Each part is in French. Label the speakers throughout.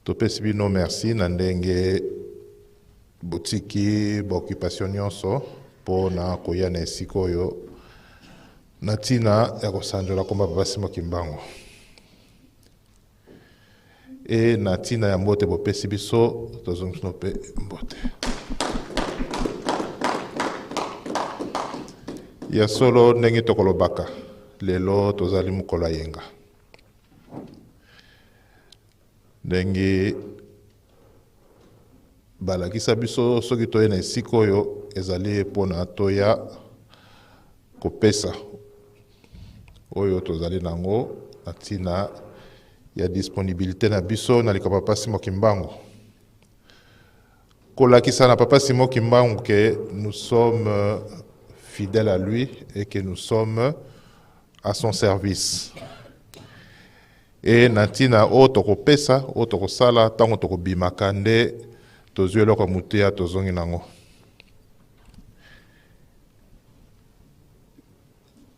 Speaker 1: Topesi bino merci na ndenge botiki baoccupation nyonso mpona koya na esika oyo na ntina ya kosanjola komba Papa Simon Kimbangu. E na ntina ya mbote bopesi biso tozongi bino mpe mbote. Ya solo ndenge tokolobaka lelo tozali mokolo ya yenga. Ndenge balakisa biso soki toye na esika oyo ezali mpona toya kopesa oyo tozali nango na ntina ya disponibilité na biso na likambo Papa Simon Kimbangu. Kolakisa na Papa Simon Kimbangu que nous sommes fidèles à lui et que nous sommes à son service. Et natina o tokopesa o tokosala tango tokobimaka nde tozwi eloko mutea tozongi nango.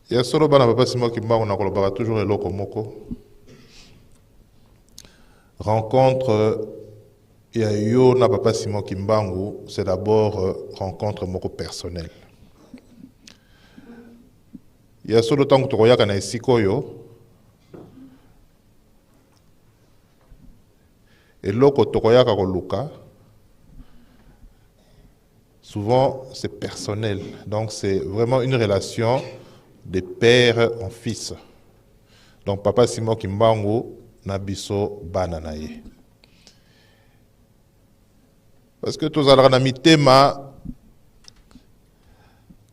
Speaker 1: Ya solo bana Papa Simon Kimbangu nakolobaka toujours eloko moko. Rencontre ya yo na Papa Simon Kimbangu, c'est d'abord rencontre moko personnelle. Ya solo tango tokoyaka na esika oyo eloko tokoyaka koluka, souvent c'est personnel, donc c'est vraiment une relation de père en fils. Donc Papa Simon Kimbangu na biso bana na ye. Parce que tozalaka na mitema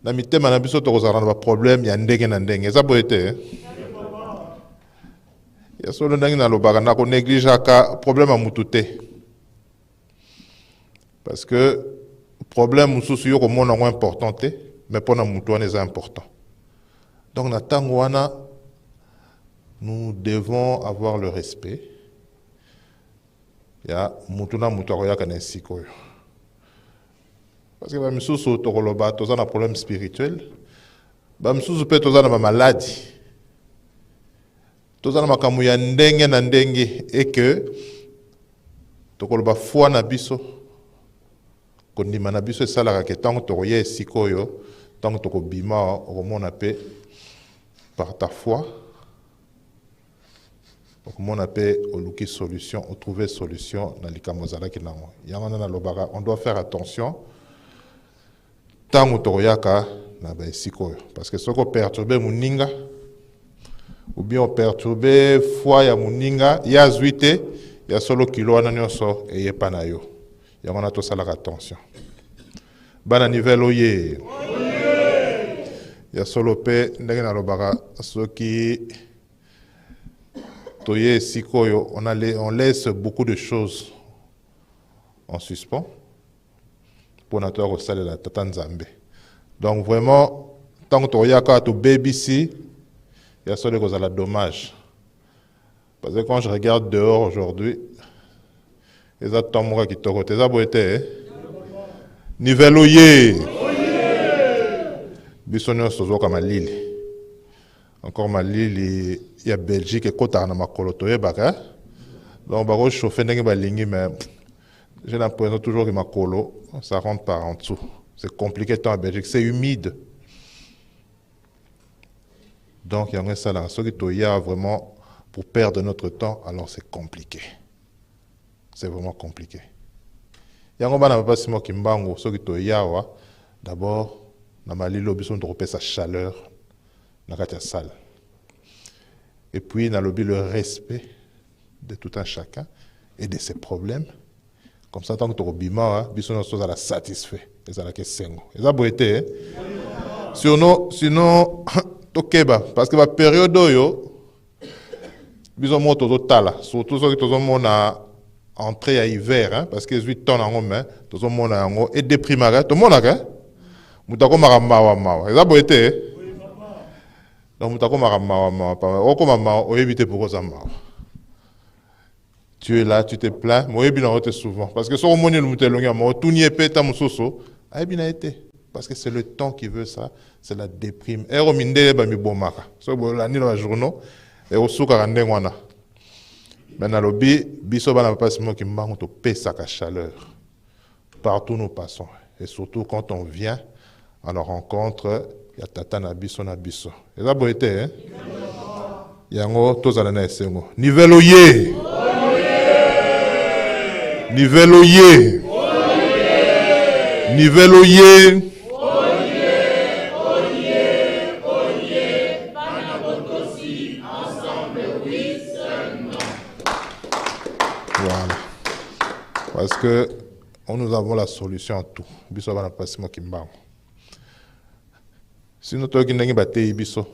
Speaker 1: na biso tokozala na problème ya ndenge na ndenge. Eza boyete ya solo ndenge na lobaka na ko négligeaka problème a mutu te. Parce que problème mususu yo ko mona ngo important te, mais pona mutu wana eza important. Donc na tango wana nous devons avoir le respect. Ya mutu na mutu akoyaka na esika oyo. Parce que ba misusu tokoloba toza na problème spirituel, ba misusu pe toza na maladie. Toza na makambo ya ndenge na ndenge et que tokoloba foi na biso kondima na biso esalaka ke tango tokoya esika oyo tango tokobima okomona pe par ta foi okomona pe oluki solution o trouver solution na likambo ezalaki nango. Yango na lobaka on doit faire attention tango tokoyaka na ba esika oyo parce que soko perturber muninga ou bien on perturber foi ya muninga ya zuite ya solo kilo wana nyonso eye pana yo. Yango na to salaka attention. Bana niveau oye. Ya solo pe ndenge na lobaka soki toye sikoyo on laisse beaucoup de choses en suspens pour na to ko salela tata nzambe. Donc vraiment tant que toyaka to BBC il y a solo kozala dommage. Parce que quand je regarde dehors aujourd'hui, les atomes qui te côté ça boité nivelo ye bisonyo sozo kama lili encore ma lili il y a Belgique et kota na makolo to yebaka donc ba ko chauffer ndenge ba lingi mais j'ai l'impression toujours que makolo ça rentre par en dessous. C'est compliqué tant en Belgique, c'est humide. Donc il y a un ça là, ce qui y a vraiment pour perdre notre temps, alors c'est compliqué. C'est vraiment compliqué. Il y a un Papa Simon Kimbangu, ce qui y a d'abord dans ma lilo besoin de repérer sa chaleur dans la salle. Et puis dans le respect de tout un chacun et de ses problèmes. Comme ça tant que tu bima, besoin de la satisfait. Et ça la question. Et ça boité. Sinon tokeba parce que la période yo biso moto totala surtout ceux qui tozo mona entrée à hiver hein, parce que 8 tonnes en main tozo mona yango et déprimara to mona ka mutako mawa mawa eza boete donc mutako mawa o koma mawa o éviter pour ça mawa tu es là tu te plains moi bien on te souvent parce que so moni le mutelonga mo tunie peta musoso a bien été. Parce que c'est le temps qui veut ça, c'est la déprime. Et au minde ba mi bomaka. So bo la ni la journaux et au souka rande ngwana. Maintenant, lobby, biso bana papa Simon Kimbangu to pesa ka chaleur. Partout nous passons. Et surtout quand on vient à la rencontre, il y a tata na biso na biso. Et ça bon été, hein? Yango tozala na esengo. Nivelo ye. Nivelo ye. Nivelo ye. Voilà. Parce que nous avons la solution à tout. Biso bana pasimo kimbango. Si nous toki ndenge batei biso.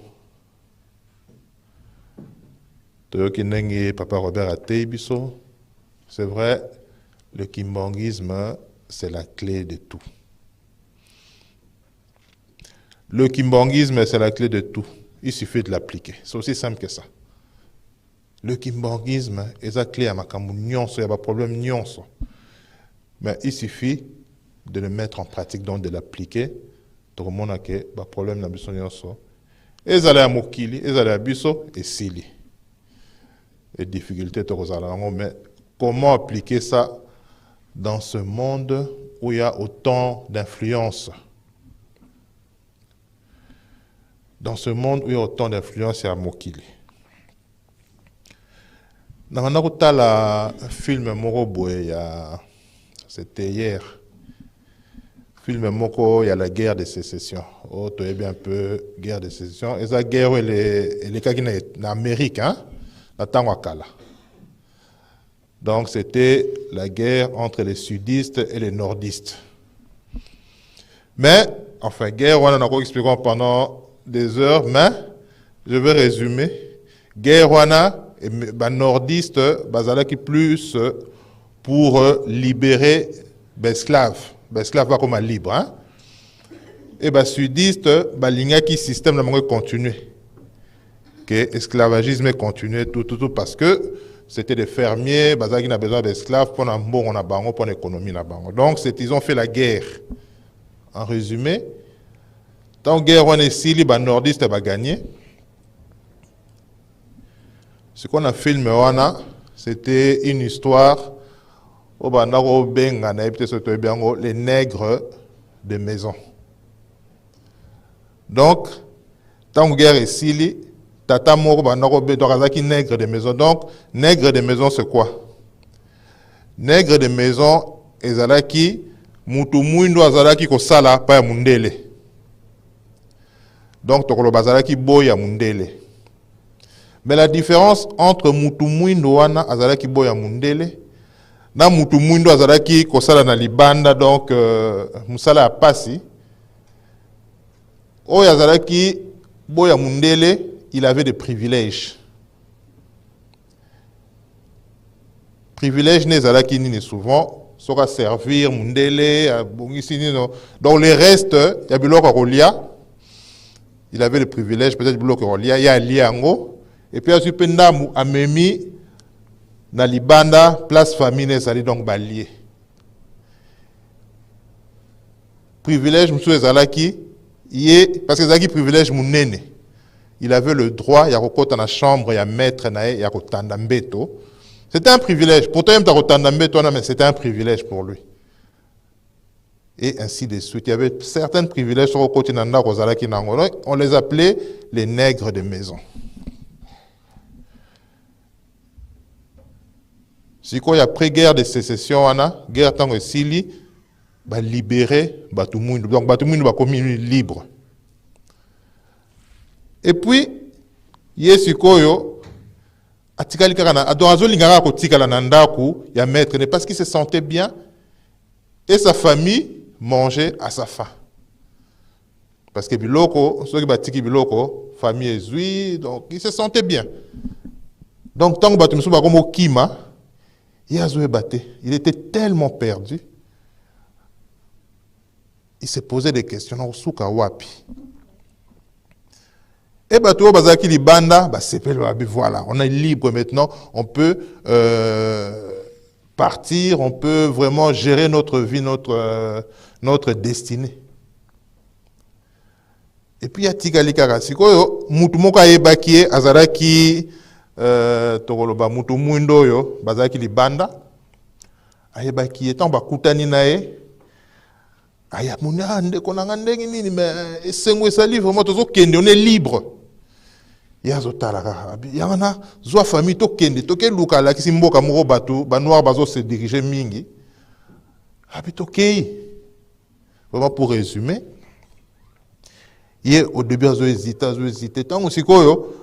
Speaker 1: Toki ndenge papa Robert atei biso. C'est vrai, le kimbanguisme, c'est la clé de tout. Le kimbanguisme, c'est la clé de tout. Il suffit de l'appliquer. C'est aussi simple que ça. Le kimbanguisme est la clé à makambu nyonso, il n'y a pas de problème nyonso. Mais il suffit de le mettre en pratique, donc de l'appliquer. Tout le monde a un problème na biso nyonso. Ezala ya mokili, ezala ya biso et sili. Et difficultés mais comment appliquer ça dans ce monde où il y a autant d'influence? Dans ce monde où il y a autant d'influence, il y a mokili. Dans un film Morobo, c'était hier. Film Moko, il y a la guerre de sécession. Oh, tu es bien un peu guerre de sécession. Et la guerre, elle est en Amérique, hein? La Tangwakala. Donc, c'était la guerre entre les sudistes et les nordistes. Mais, enfin, guerre, on en a expliqué pendant des heures, mais je vais résumer. Guerre, on a les nordistes, qui plus pour libérer les esclaves. Les esclaves va comme libre. Hein? Et les sudistes, qui système de continuer. Que l'esclavagisme continue tout parce que c'était des fermiers, qui ont besoin d'esclaves pour l'économie. Donc, ils ont fait la guerre. En résumé, tant que guerre on est si les nordistes va gagner. Ce qu'on a filmé, c'était une histoire les nègres de maison. Donc, tant que guerre est si tata moko nègre de maison. Donc, nègre de maison, c'est quoi? Nègre de maison, ezalaki mutu muindo azalaki ko sala pa ya mundele. Donc, tokolo bazalaki boya mundele. Mais la différence entre mutu muindo wana azalaki boya mundele na mutu muindo azalaki ko sala na libanda, donc musala ya pasi. Oyo azalaki boya mundele, il avait des privilèges. Privilèges nezalaki nini souvent, sera servir mundele, donc les restes, il y a biloko rolia, il avait le privilège peut-être biloko rolia, il y a liango, et puis ensuite pendamu amemi na libanda place famille nezali donc balié. Privilège monsieur ezalaki, parce que ezalaki privilège munene. Il avait le droit, il y a dans la chambre, il y a maître, il y a mbeto. C'était un privilège. Pourtant, mais c'était un privilège pour lui. Et ainsi de suite. Il y avait certains privilèges sur le côté de on les appelait les nègres de maison. Si il y a pré-guerre de sécession, guerre tant que Sili, libérer Batumundo. Donc Batumundo va commis libre. Et puis, Yesikoyo, atikali karana, adorazo lingara ko tikala nandaku, ya maître, parce qu'il se sentait bien, et sa famille mangeait à sa faim. Parce que biloko, ceux qui batiki biloko, famille ezui, donc il se sentait bien. Donc, tant que Batumundo va comme Kima, il était tellement perdu, il se posait des questions, wapi. Et voilà, on est libre maintenant, on peut partir, on peut vraiment gérer notre vie, notre destinée. Et puis il y a Tigali Karasiko, Mutumoka Ebakie, Azaraki, tokoloba mutu mwindo oyo bazalaki libanda ayebaki etant bakutani na ye aya muna ndeko na nga ndenge nini mais esengo esali vraiment tozokende on est libre ye azotala kaka yanga na zwa famille tokende tokeluka alakisi mboka moko bato banoir bazose dirige mingi abi tokei vraiment pour résumer au début azo hésiter tant sikoyo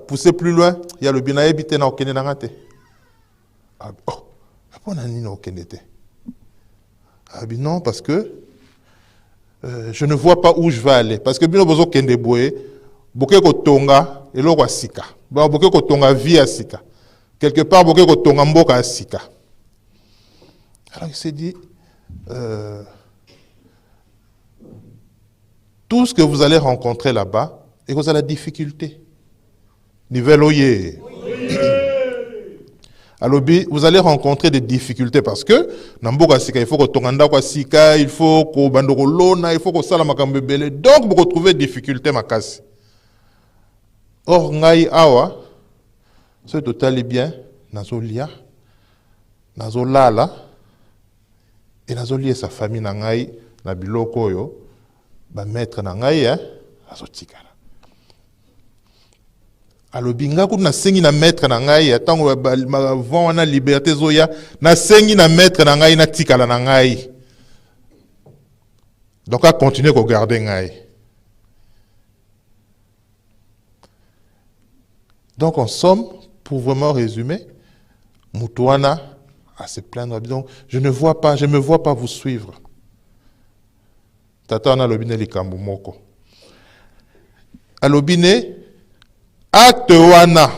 Speaker 1: pousser plus loin il y a le bina ebité na okende na ngate oh pona nini okende te non parce que je ne vois pas où je vais aller parce que bino bozo kende boye boke ko tonga eloko asika boke ko tonga vie asika quelque part boke ko tonga mboka asika. Alors il s'est dit tout ce que vous allez rencontrer là-bas, et vous avez la difficulté. Alors, vous allez rencontrer des difficultés parce que, il faut que tonganda kwa sika, il faut que bandoko lona, il faut que sala makambebele. Donc, vous retrouvez des difficultés makasi. Or, ngai awa, ce total est bien, nazo lia, nazo lala, et nazo lié sa famille na ngai, na biloko yo, ba maître na ngai azotikala alobi ngaku na sengi na maître na ngai tango ba vent na liberté zoya na sengi na maître na ngai na tikala na ngai donc à continuer ko garder ngai. Donc en somme pour vraiment résumer Mutuana à se plaindre donc je me vois pas vous suivre. Tata na lobine likambo moko. Alobine acte wana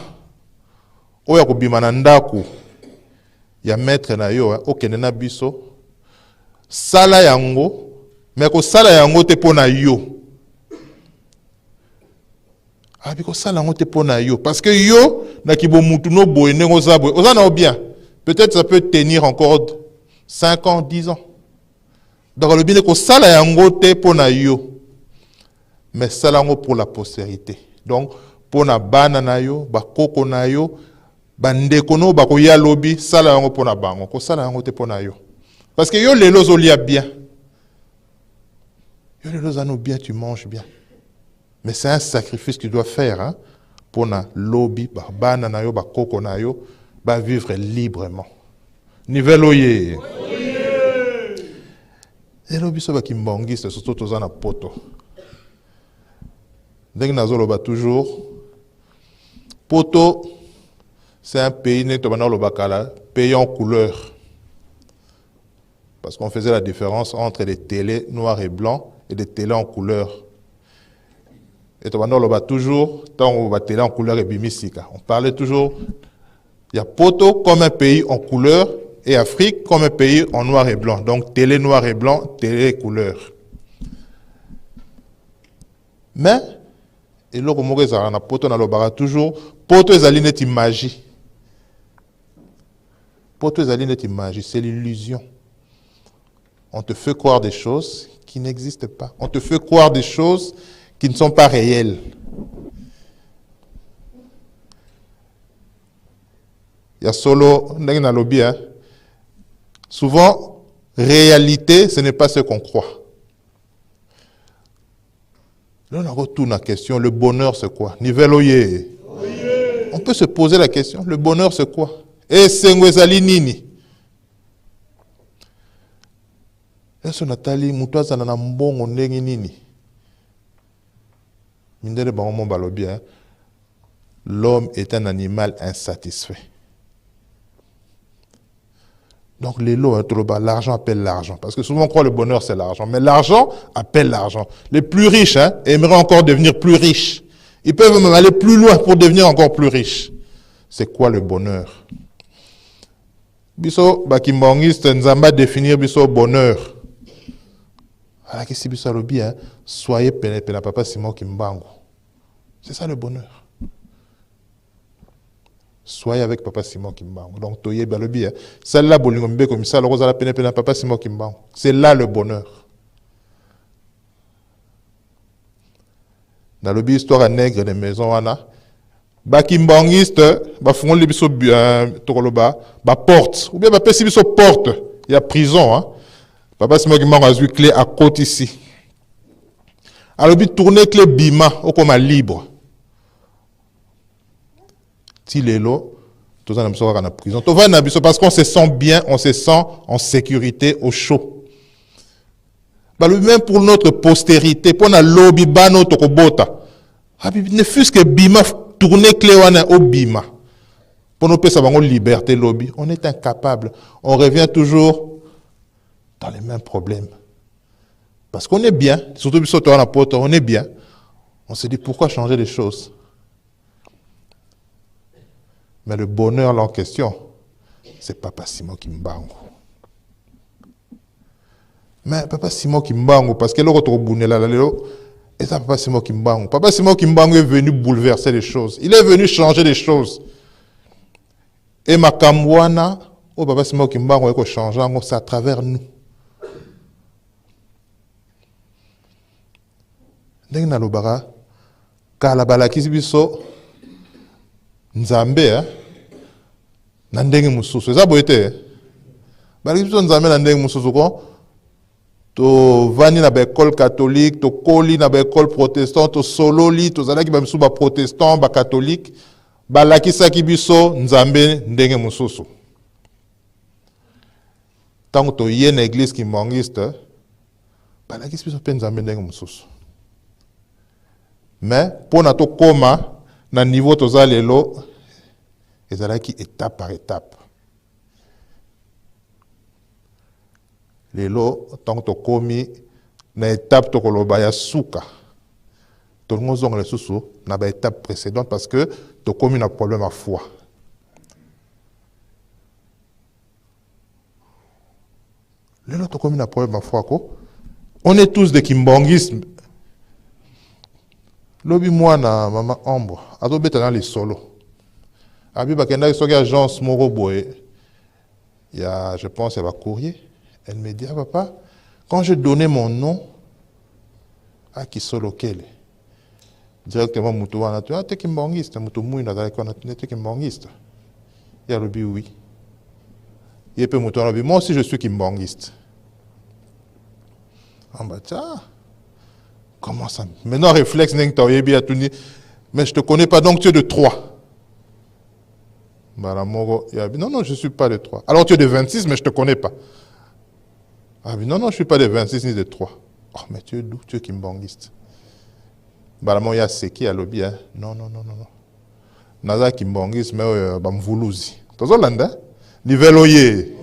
Speaker 1: oya kobima na ndaku ya maître na yo okende na biso sala yango mais ko sala yango te pona yo. Biko sala yango te pona yo parce que yo na kibo mutu no boye nengo zabwe ozana bien. Peut-être ça peut tenir encore 5 ans, 10 ans. Donc le bien que sala yango te pona yo mais sala yango pour la postérité. Donc pona bana na yo ba koko na yo bandeko no ba ko ya lobi sala yango pona bango ko sala yango te pona yo parce que yo lelo zolia bien yo lelo zano bien tu manges bien mais c'est un sacrifice que tu dois faire hein pona lobi ba bana na yo ba koko na yo ba vivre librement niveloye. Et le biso ba kimbongiste surtout tozana poto. Dès nazolo ba toujours poto c'est un pays né tobana lo bakala pays en couleur. Parce qu'on faisait la différence entre les télés noirs et blancs et des télés en couleur. Et tobana lo ba toujours tant on va télé en couleur et bimisika. On parlait toujours il y a poto comme un pays en couleur et Afrique comme un pays en noir et blanc. Donc télé noir et blanc, télé couleur. Mais, et là, comme on a poto na lobara toujours, poto ezali neti magie. Poto ezali neti magie, c'est l'illusion. On te fait croire des choses qui n'existent pas. On te fait croire des choses qui ne sont pas réelles. Il y a solo, na lobby, hein. Souvent, réalité, ce n'est pas ce qu'on croit. Là, on retourne à la question, le bonheur, c'est quoi? Niveloye. On peut se poser la question, le bonheur, c'est quoi? Et sengwezali nini? Est-ce Nathalie, mutuaza na mbongo ndenge nini? Mindele bango balobi, hein. L'homme est un animal insatisfait. Donc les lots, l'argent appelle l'argent. Parce que souvent on croit que le bonheur c'est l'argent. Mais l'argent appelle l'argent. Les plus riches aimeraient encore devenir plus riches. Ils peuvent même aller plus loin pour devenir encore plus riches. C'est quoi le bonheur? Biso bakimbongiste nzamba définir biso bonheur. Alors qu'est-ce que biso lobi soyez pene papa Simon Kimbangu. C'est ça le bonheur. Soyez avec Papa Simon Kimbangu. Donc, toye balobi, celle-là, bolingombe comme ça, le la peine Papa Simon Kimbangu. C'est là le bonheur. Dans le histoire à nègre des maisons, bakimbangiste bafungoli biso tokoloba porte ou bien bapesi biso porte ya prison hein. Papa Simon Kimbangu azwi clé à côté ici. Alors bi tourner clé bima okoma libre. Ti lelo toza na biso kaka na prison. To va na biso parce qu'on se sent bien, on se sent en sécurité au chaud. Même pour notre postérité, pour na lobby bano tokobota. Ne fût-ce que bima tourner clé wana au bima. Pour nous payer sa liberté lobby, on est incapable. On revient toujours dans les mêmes problèmes. Parce qu'on est bien, surtout si on est bien, on se dit pourquoi changer les choses. Mais le bonheur là en question, c'est Papa Simon Kimbangu. Mais Papa Simon Kimbangu, parce que l'autre boune là, et ça Papa Simon Kimbangu. Papa Simon Kimbangu est venu bouleverser les choses. Il est venu changer les choses. Et ma Kamwana, oh Papa Simon Kimbangu est changeant, c'est à travers nous. Ndenge na lobara kala balakisi biso nzambe na ndenge mususu eza boyete balakisi biso nzambe na ndenge mususu ko to vani na école catholique to koli na école protestant to sololi to zalaki ba misu ba protestant ba catholique balakisaki biso nzambe ndenge mususu tango to ye na église kimbangiste balakisi biso pe nzambe ndenge mususu. Mais pour notre coma, na niveau toza lelo, ezalaki étape par étape. Lelo, tant que komi, na étape to koloba ya souka. Tout le monde zong le sousou, na ba étape précédente parce que to komi na problème à foi. Lelo to komi na problème à foi ko. On est tous des kimbangisme. Lobi moi na maman Ombre, azo beta na les solo. Abi bakenda soki agence moko boye. Il y a je pense il y a courrier. Elle me dit ah papa, quand je donnais mon nom à qui solo kele. Directement mutu wana tu te kimbangiste mutu mui na dali kona te kimbangiste. Il y a lobi oui. Il peut mutu wana moi aussi je suis kimbangiste. Ah bah tiens. Comment ça? Maintenant, réflexe, mais je te connais pas, donc tu es de 3. Non, non, je ne suis pas de 3. Alors tu es de 26, mais je ne te connais pas. Ah, non, non, je ne suis pas de 26 ni de 3. Oh, mais tu es d'où? Tu es kimbangiste. Il y a Seki à lobby. Non, non, non, non. Naza kimbangiste, mais Bamvoulouzi. Tu as l'anda? Niveloye.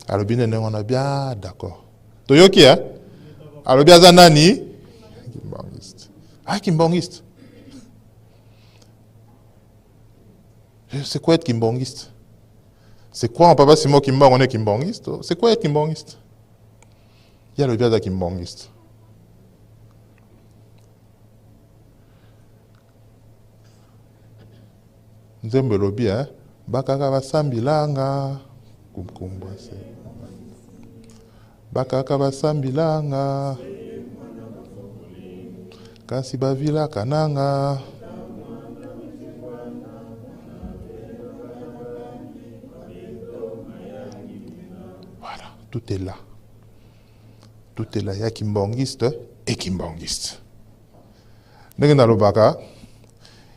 Speaker 1: À lobby, on a bien d'accord. Tu es qui, hein? À lobby, Zanani. Kimbangiste. Ah, kimbangiste. C'est quoi être kimbangiste? C'est quoi en Papa Simon Kimbangu, on est kimbangiste? C'est quoi être kimbangiste? Il y a le biais de kimbangiste. Nzembe lobby, hein? Bakaka basambilanga. Kumkumbase. Bakaka basambilanga. Kasi bavila kananga. Voilà, tout est là. Tout est là. Il y a kimbangiste et kimbangiste. N'est-ce pas?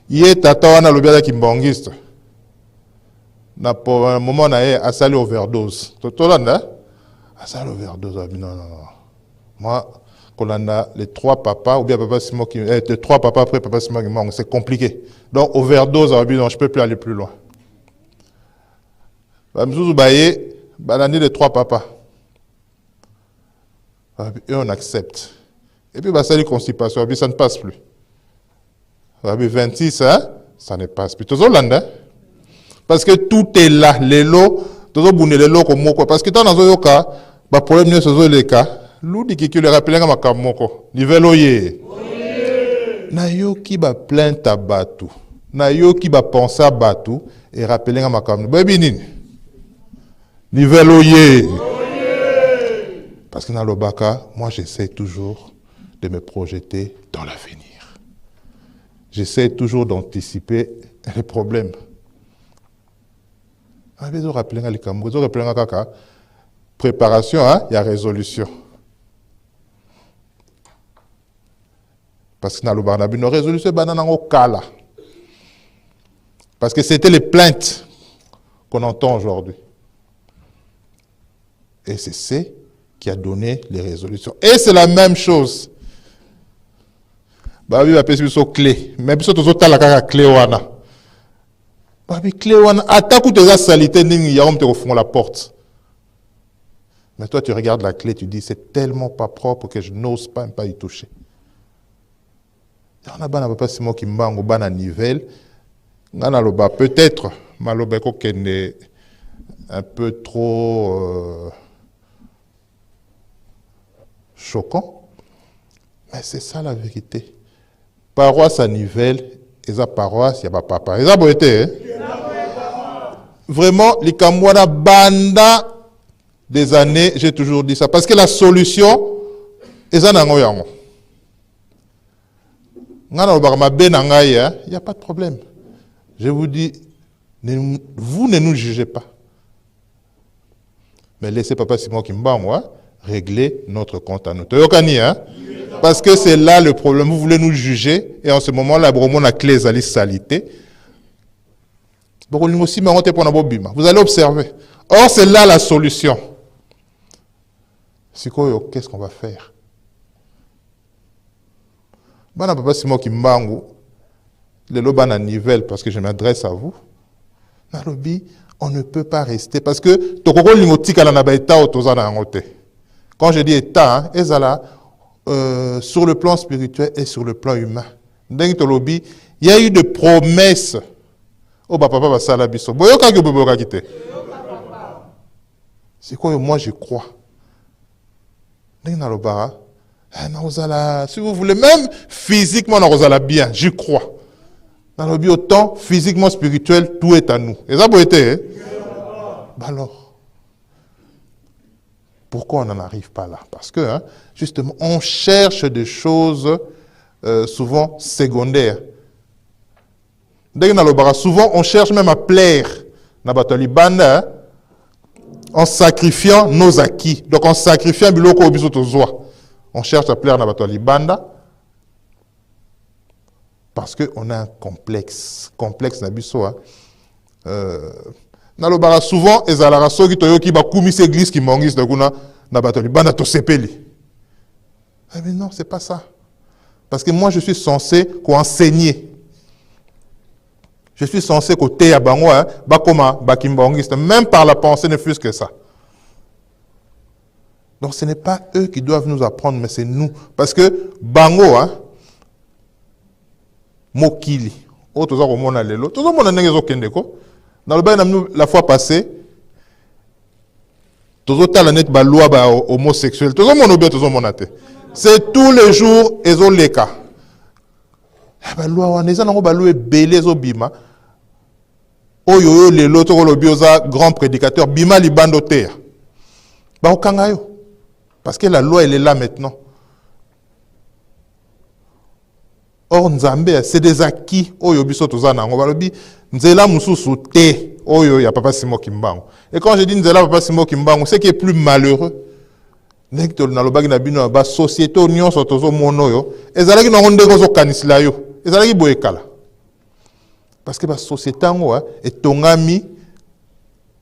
Speaker 1: Il y a tata wana lobia kimbangiste. Na pour un moment na a sali overdose. Totolanda a sali overdose. Non non non. Moi kolanda les 3 papas ou bien papa Simon qui les 3 papas après papa Simon qui manque, c'est compliqué. Donc overdose non, je peux plus aller plus loin. Ba mzuzu baye balandi les 3 papas. Et on accepte. Et puis bah ça les constipation, puis ça ne passe plus. 26, hein, ça ne passe plus. Parce que tout est là. Les lots, les lots comme moi. Parce que dans un cas, le problème c'est les cas. L'oudi qui le rappelle à ma camoko. Niveau ye. Na yo qui va plainte à Batou. Na yo qui va penser à Batou et rappeler à ma camoko. Baby nini. Niveau ye. Parce que dans le baka, moi j'essaie toujours de me projeter dans l'avenir. j'essaie toujours d'anticiper les problèmes. Vous rappelez préparation, il y a résolution. Parce que dans le Barnabi, nos résolutions, parce que c'était les plaintes qu'on entend aujourd'hui. Et c'est ce qui a donné les résolutions. Et c'est la même chose. Babi va passer sur clé. Même si tu as la clé wana. Babi clé wana. Attaque ou tu as salité ningi yaom te refont la porte. Mais toi tu regardes la clé, tu dis c'est tellement pas propre que je n'ose pas y toucher. Il y en a pas si moi qui m'bango bana nivelle. Ngana loba peut-être malobeko kende un peu trop choquant. Mais c'est ça la vérité. Paroisse à Nivelle, et sa paroisse, il n'y a pas papa. Et ça a été, vraiment, les Kamwana banda des années, j'ai toujours dit ça. Parce que la solution, il n'y a pas de problème. Je vous dis, vous ne nous jugez pas. Mais laissez Papa Simon Kimba, régler notre compte à nous. Parce que c'est là le problème. Vous voulez nous juger et en ce moment-là, on a clé à salité. Vous allez observer. Or, c'est là la solution. Qu'est-ce qu'on va faire? Papa Simon Kimbangu, le loba nivelle, parce que je m'adresse à vous. On ne peut pas rester parce que quand je dis état, sur le plan spirituel et sur le plan humain. Il y a eu des promesses. C'est quoi moi je crois? Si vous voulez, même physiquement, bien, j'y crois. Dans le autant physiquement, spirituel, tout est à nous. Et ça peut être. Alors. Pourquoi on n'en arrive pas là? Parce que, justement, on cherche des choses souvent secondaires. Souvent, on cherche même à plaire. En sacrifiant nos acquis. Donc, en sacrifiant on cherche à plaire Banda parce qu'on a un complexe. Complexe souvent, les alaraso qui toyoki ba kumis église qui mongis de kuna na batoli bana to sepeli. Mais non, c'est pas ça. Parce que moi je suis censé enseigner. Je suis censé côté ya bango ba koma ba kimbongis même par la pensée ne fût-ce que ça. Donc ce n'est pas eux qui doivent nous apprendre mais c'est nous parce que bango mokili. O toza ko mona lelo. Toza mona ngezo kendeko. Dans le bain, la fois passée, homosexuel, c'est tous les jours, ils ont les cas. La loi, les gens ont belé bima. Oyo les loto lobiosa grand prédicateur bima libando terre. Parce que la loi elle est là maintenant. Or Nzambe c'est des acquis oyo biso tozana ngo balobi nzela mususu te oyo ya Papa Simon Kimbangu. Et quand je dis nzela Papa Simon Kimbangu, c'est qui est plus malheureux. Nek to na lobaki na bino ba société nyonso tozo mono yo ezalaki na ndeko zo kanisila yo ezalaki boyekala. Parce que ba société ngo etongami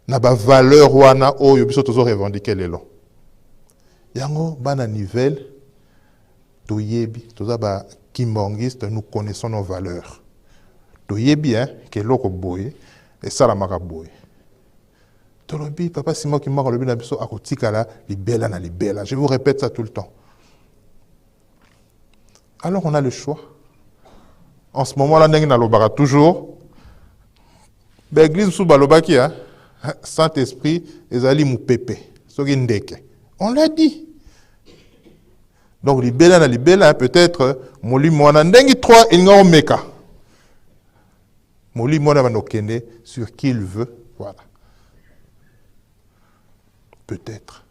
Speaker 1: na ba valeur wana oyo biso tozo revendiquer lelo. Yango bana nivelle toyebi toza ba kimbangiste, nous connaissons nos valeurs. Toye bien que l'oko boye et ça la maka boye. Tolobi Papa Simon qui m'a relevé na biso akotikala libela na libela. Je vous répète ça tout le temps. Alors on a le choix. En ce moment là ndenge na lobaka toujours. L'église sous balobaki Saint-Esprit ezali mu pepe. Soki ndeke. On l'a dit. Donc, libella, peut-être, moli mwana ndengi 3 il ngao meka. Moli mwana va nokende sur qui il veut, voilà. Peut-être.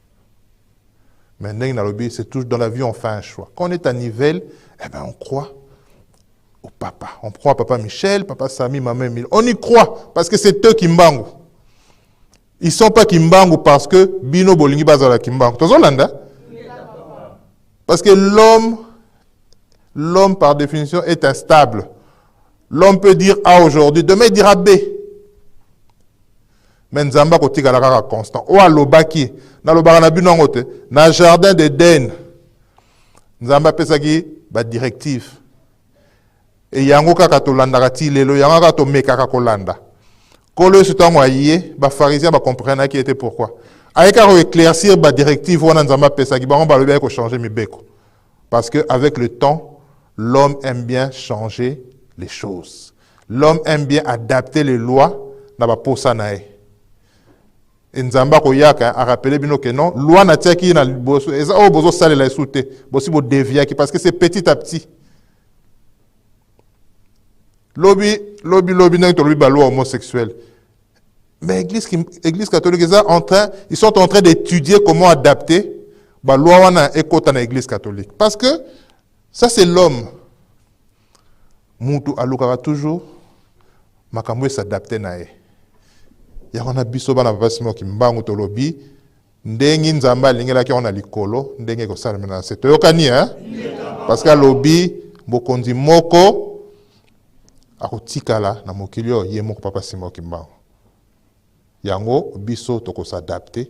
Speaker 1: Mais ndengi na lobi, c'est toujours dans la vie on fait un choix. Quand on est à Nivelle, eh ben on croit au papa. On croit papa Michel, papa Sami, maman Emile. On y croit parce que c'est eux qui mbangou. Ils ne sont pas Kimbangu parce que Bino Bolingi Bazala Kimbangu. Parce que l'homme par définition est instable. L'homme peut dire A aujourd'hui, demain il dira B. Mais Nzamba Koti Galara constant. Ou alobaki, na lobara bino ngote, na jardin d'Éden. Nzamba pesaki ba directive. Et yango kaka to landaka ti lelo, yango kaka to mekaka kolanda. Kolo se tango aye, ba pharisiens ba comprendre qui était pourquoi. Ayeka ro éclaircir ba directive wana Nzamba pesaki bango ba lobi ko changer mibeko. Parce que avec le temps, l'homme aime bien changer les choses. L'homme aime bien adapter les lois na ba posa nae. Et Nzamba koyaka a rappelé bino que non, loi na tiaki na boso, eza o bozo sale la soute, bosi bo dévier parce que c'est petit à petit. Lobby n'a pas de loi homosexuelle. Mais l'église catholique, ils sont en train d'étudier comment adapter la loi dans l'église catholique. Parce que ça, c'est l'homme. Moutou alukara toujours, makamwe s'adapter nae. Yakona biso bana basimo ki mbangu to lobby, ndengi nzamba lingela ki on a likolo, ndenge ko sala mena c'est yokani hein. Parce que lobby bokonzi moko akotikala na mokilio ye moko papa simo ki mbangu. Yango biso toko s'adapter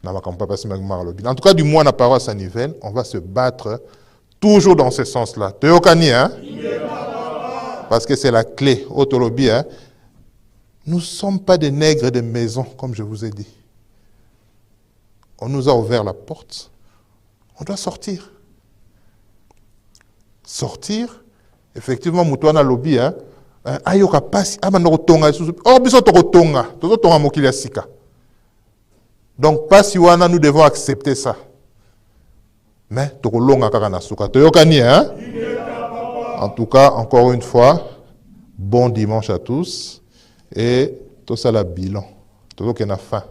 Speaker 1: na makambo papa simo ki mbangu lobby. En tout cas du moins na paroisse à Nivelles, on va se battre toujours dans ce sens-là. Yokani hein. Parce que c'est la clé. Autolobie, hein? Nous ne sommes pas des nègres de maison, comme je vous ai dit. On nous a ouvert la porte. On doit sortir. Sortir, effectivement, Moutouana lobby, hein? Ayoka passe, amano tonga, oh, biso toko tonga, toto tonga mokilia sika. Donc, pasiwana, nous devons accepter ça. Mais, toko longa kaka suka. Toyokani, hein? En tout cas, encore une fois, bon dimanche à tous. Et tout ça, la bilan. Tout ça, on a fin.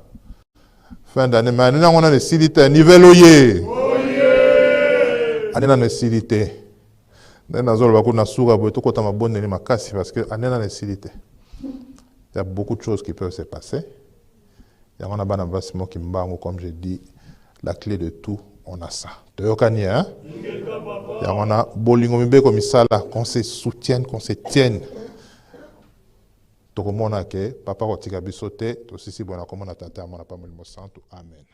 Speaker 1: Fin d'année. Maintenant, on a des silité. Niveloyer. On a des silité. On a des silité. Il y a beaucoup de choses qui peuvent se passer. Il y a un avancement qui me comme je dis, la clé de tout, on a ça. Toyokani, hein? Il y a un bolingo mibé comme ça là, qu'on se soutienne, qu'on se tienne. Tout le monde a que papa rotika bisote, tout ceci bon comme on a tenté à mon appel santo. Amen.